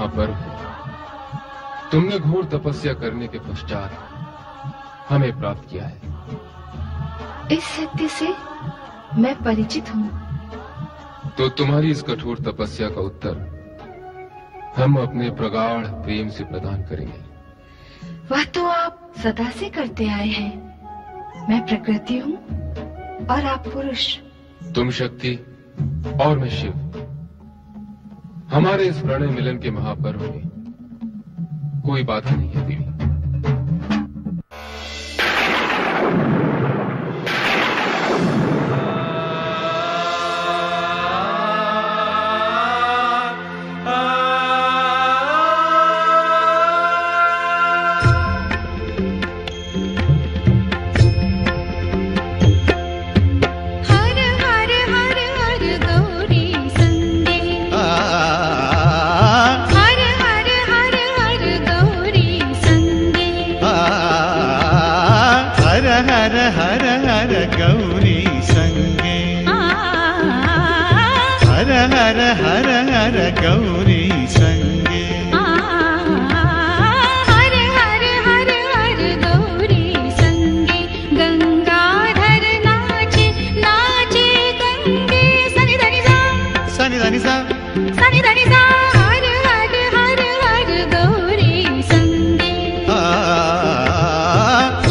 महापर्व तुमने घोर तपस्या करने के पश्चात हमें प्राप्त किया है। इस सत्य से मैं परिचित हूँ। तो तुम्हारी इस कठोर तपस्या का उत्तर हम अपने प्रगाढ़ प्रेम से प्रदान करेंगे। वह तो आप सदा से करते आए हैं। मैं प्रकृति हूँ और आप पुरुष। तुम शक्ति और मैं शिव। हमारे इस प्रणय मिलन के महापर्व में कोई बाधा नहीं है देवी। गौरी संगे हर हर हर हर गौरी संगे गंगाधर नाचे नाचे गंगे सनि धनि सा सनि धनि सा सनि धनि सा हर हर हर हर गौरी संगे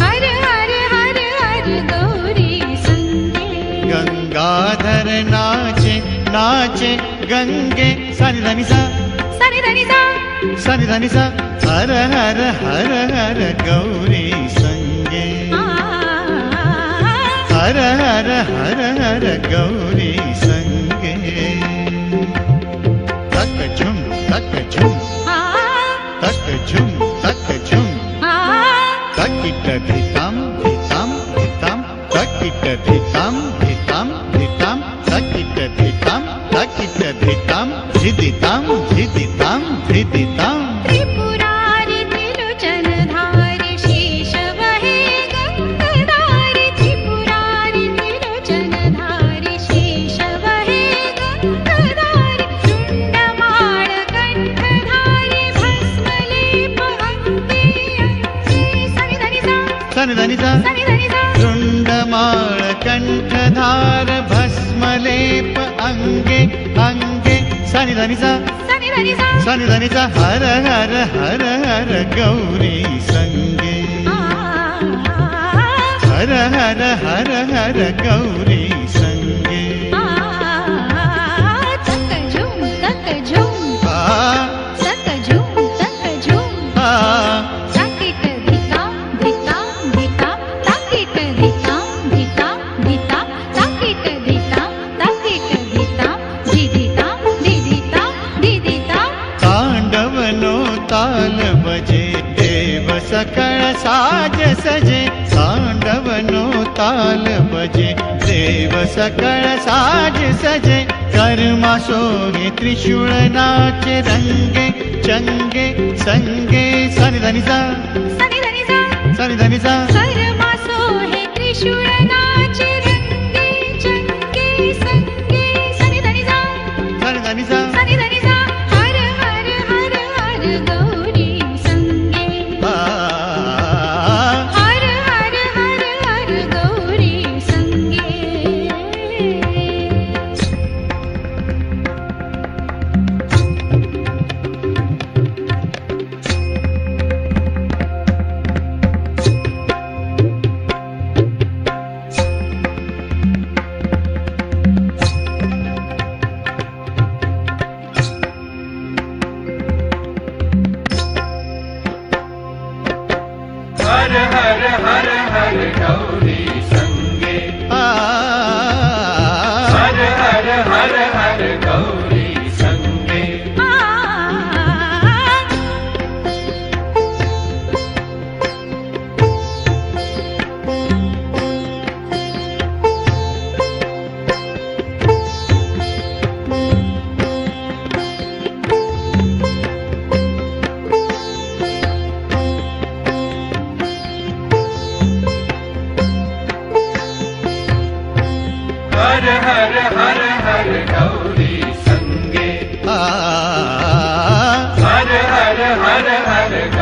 हर हर हर हर गौरी संगे गंगाधर नाचे नाचे गंगे सनि धनि सा सनि धनि सा सनि धनि सा हर हर हर हर गौरी संगे हर हर हर हर गौरी संगे तक झुम तक झुम तक झुम तक झुम तकिट धिताम धिताम धिताम तकिट धिताम धिताम धिताम तकिट धिताम तकिट धिताम धिदिताम धिदिताम धिदिताम त्रिपुरारि त्रिलोचन धारि शेष वहे गंगाधारि त्रिपुरारि त्रिलोचन धारि शेष वहे गंगाधारि चुंडमाळ कंठधारि भस्मलेप अंगे सनि धनि सा सनि धनि सा सनि धनि सा चुंडमाळ कंठधार भस्मलेप अंगे अंगे सनि धनि सा सनि धनि सा सनि धनि सा हर हर हर हर गौरी संगे हर हर हर हर गौरी संगे तक झुम तक झुम तक झुम ताकिट धिताम धिताम धिताम ताकिट धिताम धिताम धिताम ताकिट धिताम धिताम धिदिताम धिदिताम धिदिताम तांडवनो ताल बजे देव सकळ साज सजे तांडवनो ताल बजे देव सकळ साज सजे कर्मा सोहे त्रिशूळ नाचे रंगे चंगे संगे सनि धनि सा सनि धनि सा सनि धनि सा कर्मा सोहे त्रिशूळ नाचे रंगे चंगे संगे सनि धनि सा सनि धनि सा सनि धनि सा हर हर हर हर गौरी संगे हर हर हर हर गौरी संगे हर हर हर हर गौरी संगे हर हर हर हर गौरी संगे हर हर हर हर गौरी संगे हर हर